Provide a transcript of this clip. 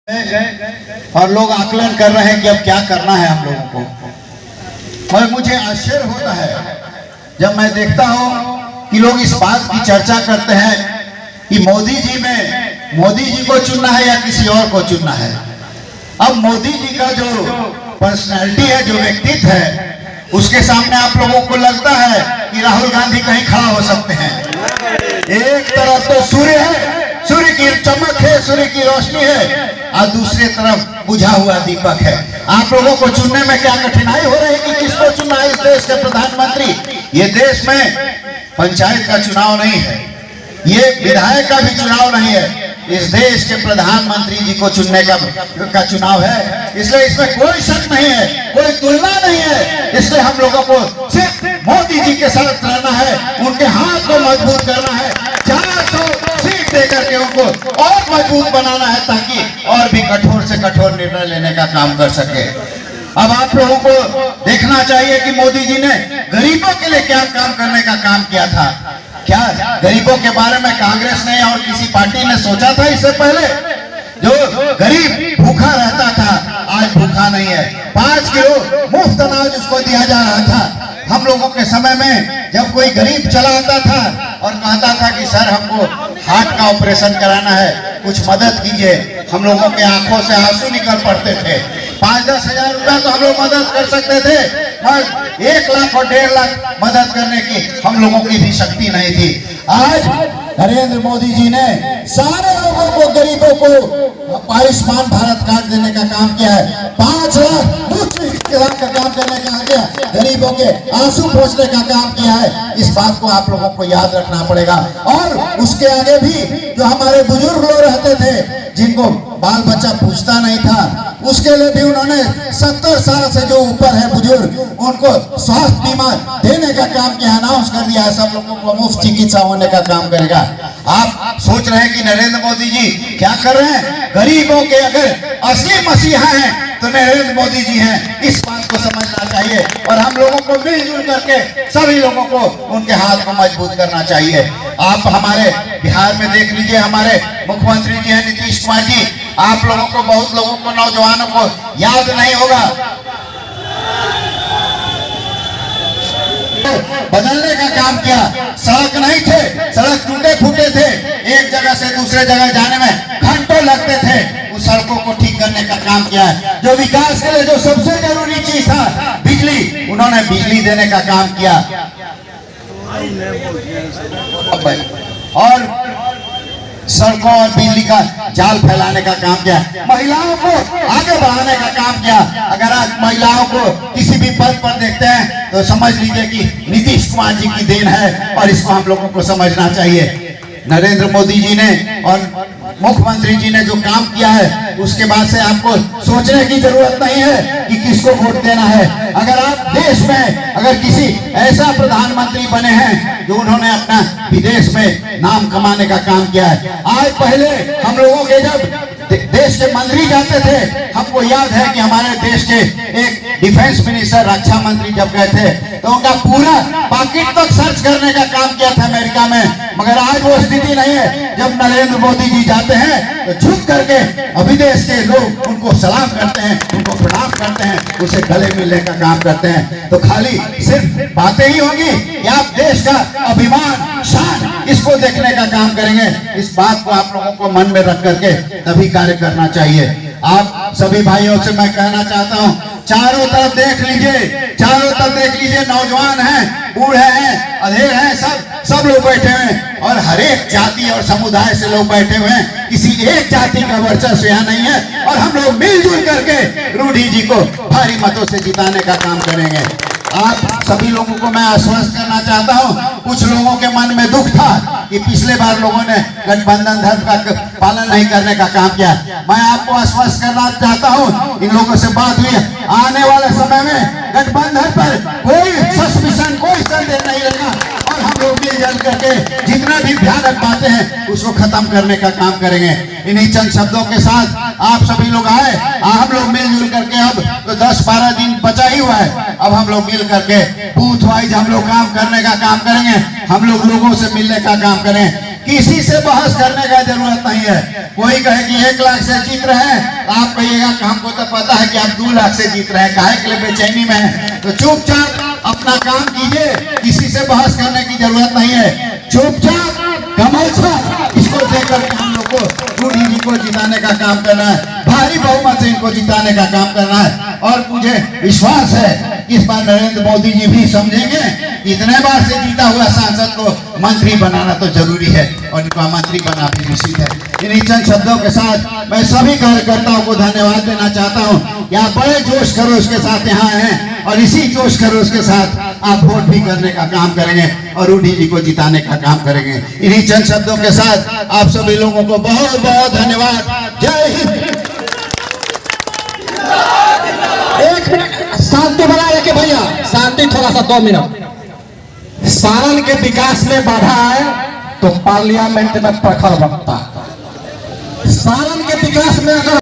और लोग आकलन कर रहे हैं कि अब क्या करना है हम लोगों को। और मुझे आश्चर्य होता है जब मैं देखता हूं कि लोग इस बात की चर्चा करते हैं कि मोदी जी को चुनना है या किसी और को चुनना है। अब मोदी जी का जो पर्सनैलिटी है, जो व्यक्तित्व है, उसके सामने आप लोगों को लगता है कि राहुल गांधी कहीं खड़ा हो सकते हैं। एक तरफ तो सूर्य है, सूर्य की चमक है, सूर्य की रोशनी है, और दूसरी तरफ बुझा हुआ दीपक है। आप लोगों को चुनने में क्या कठिनाई हो रही है कि किसको चुनना है इस देश के प्रधानमंत्री। ये देश में पंचायत का चुनाव नहीं है, ये विधायक का भी चुनाव नहीं है, इस देश के प्रधानमंत्री जी को चुनने का चुनाव है। इसलिए इसमें कोई शक नहीं है, कोई तुलना नहीं है। इसलिए हम लोगों को सिर्फ मोदी जी के साथ रहना है, उनके हाथ को मजबूत करना है, 400 सीट देकर के उनको और मजबूत बनाना है ताकि और भी कठोर से कठोर निर्णय लेने का काम कर सके। अब आप लोगों को देखना चाहिए कि मोदी जी ने गरीबों के लिए क्या काम करने का काम किया था। क्या गरीबों के बारे में कांग्रेस ने और किसी पार्टी ने सोचा था इससे पहले? जो गरीब भूखा रहता था आज भूखा नहीं है। 5 किलो मुफ्त अनाज उसको दिया जा रहा था। हम लोगों के समय में जब कोई गरीब चला आता था और कहता था कि सर हमको हार्ट का ऑपरेशन कराना है, कुछ मदद कीजिए, हम लोगों के आंखों से आंसू निकल पड़ते थे। 5-10 हजार रुपया तो हम लोग मदद कर सकते थे, मगर 1 लाख और 1.5 लाख मदद करने की हम लोगों की भी शक्ति नहीं थी। आज नरेंद्र मोदी जी ने सारे लोगों को, गरीबों को आयुष्मान भारत कार्ड देने का काम किया है। 5 लाख का काम करने का किया, गरीबों के आंसू पोंछने का काम किया है। इस बात को आप लोगों को याद रखना पड़ेगा। और उसके आगे भी जो हमारे बुजुर्ग लोग रहते थे, जिनको बाल बच्चा पूछता नहीं था, उसके लिए भी उन्होंने 70 साल से जो ऊपर है बुजुर्ग, उनको स्वास्थ्य बीमा देने का काम किया, अनाउंस कर दिया है। सब लोगों को मुफ्त चिकित्सा होने का काम करेगा। आप सोच रहे हैं कि नरेंद्र मोदी जी क्या कर रहे हैं? गरीबों के अगर असली मसीहा हैं तो नरेंद्र मोदी जी हैं, इस बात को समझना चाहिए। और हम लोगों को मिलजुल करके सभी लोगों को उनके हाथ को मजबूत करना चाहिए। आप हमारे बिहार में देख लीजिए, हमारे मुख्यमंत्री जी हैं नीतीश कुमार जी। आप लोगों को, बहुत लोगों को, नौजवानों को याद नहीं होगा, बदलने का काम किया। सड़क नहीं थे, सड़क टूटे फूटे थे, एक जगह से दूसरे जगह जाने में घंटों लगते थे। उस सड़कों को ठीक करने का काम किया है। जो विकास के लिए जो सबसे जरूरी चीज था, बिजली, उन्होंने बिजली देने का काम किया। और सड़कों और बिजली का जाल फैलाने का काम किया। महिलाओं को आगे बढ़ाने का काम किया। अगर आज महिलाओं को किसी भी पद पर देखते हैं तो समझ लीजिए कि नीतीश कुमार जी की देन है, और इसको हम लोगों को समझना चाहिए। नरेंद्र मोदी जी ने और मुख्यमंत्री जी ने जो काम किया है, उसके बाद से आपको सोचने की जरूरत नहीं है कि किसको वोट देना है। अगर आप देश में अगर किसी ऐसा प्रधानमंत्री बने हैं जो उन्होंने अपना विदेश में नाम कमाने का काम किया है। आज पहले हम लोगों के जब देश के मंत्री जाते थे, हमको याद है कि हमारे देश के एक डिफेंस मिनिस्टर, रक्षा मंत्री जब गए थे तो उनका पूरा पॉकेट तक सर्च करने का काम किया था अमेरिका में। मगर आज वो स्थिति नहीं है। जब नरेंद्र मोदी जी जाते हैं तो झुक करके विदेश के लोग उनको सलाम करते हैं, उनको प्रणाम करते हैं, उसे गले मिलने का काम करते हैं। तो खाली सिर्फ बातें ही होगी कि आप देश का अभिमान, शान, इसको देखने का काम करेंगे। इस बात को आप लोगों को मन में रख करके तभी कार्य करना चाहिए। आप सभी भाइयों से मैं कहना चाहता हूं, चारों तरफ देख लीजिए, चारों तरफ देख लीजिए, नौजवान हैं, बूढ़े हैं, अधेड़ हैं, सब लोग बैठे हुए हैं, और हर एक जाति और समुदाय से लोग बैठे हुए हैं। किसी एक जाति का वर्चस्व यहाँ नहीं है। और हम लोग मिलजुल करके रूडी जी को भारी मतों से जिताने का काम करेंगे। आप सभी लोगों को मैं आश्वस्त करना चाहता हूं, कुछ लोगों के मन में दुख था कि पिछले बार लोगों ने गठबंधन धर्म का पालन नहीं करने का काम किया। मैं आपको आश्वस्त करना चाहता हूं, इन लोगों से बात हुई, आने वाले समय में गठबंधन पर कोई सस्पिशन, कोई संदेह नहीं रहेगा, और हम लोग मिलजुल करके जितना भी भयानक बातें हैं उसको खत्म करने का काम करेंगे। इन्हीं चंद शब्दों के साथ आप सभी लोग आए, हम लोग मिलजुल करके, अब तो 10-12 दिन बचा ही हुआ है, अब हम लोग मिल करके बूथ वाइज हम लोग काम करने का काम करेंगे। हम लोग लोगों से मिलने का काम करें। किसी से बहस करने का जरूरत नहीं है। कोई कहे कि 1 लाख से जीत रहे हैं, आप कहिएगा कि हमको तो पता है कि आप 2 लाख से जीत रहे हैं, काहे के लिए बेचैनी में है। तो चुपचाप अपना काम कीजिए, किसी से बहस करने की जरूरत नहीं है। चुपचाप कमल छाप इसको देकर के हम लोग को रूडी जी को जिताने का काम करना है, भारी बहुमत से इनको जिताने का काम करना है। और मुझे विश्वास है इस बार नरेंद्र मोदी जी भी समझेंगे, इतने बार से जीता हुआ सांसद को मंत्री बनाना तो जरूरी है और इनको मंत्री बना भी निश्चित है। इन्हीं चंद शब्दों के साथ मैं सभी कार्यकर्ताओं को धन्यवाद देना चाहता हूँ। यहाँ बड़े जोश खरोश के साथ यहाँ हैं और इसी जोश खरोश के साथ आप वोट भी करने का काम करेंगे और रूडी जी को जिताने का काम करेंगे। इन्हीं चंद शब्दों के साथ आप सभी लोगों को बहुत बहुत धन्यवाद। जय हिंद। एक मिनट शांति बनाए रखे भैया, शांति थोड़ा सा 2 मिनट। सारण के विकास में बाधा आए तो पार्लियामेंट में प्रखर वक्ता, सारण के विकास में अगर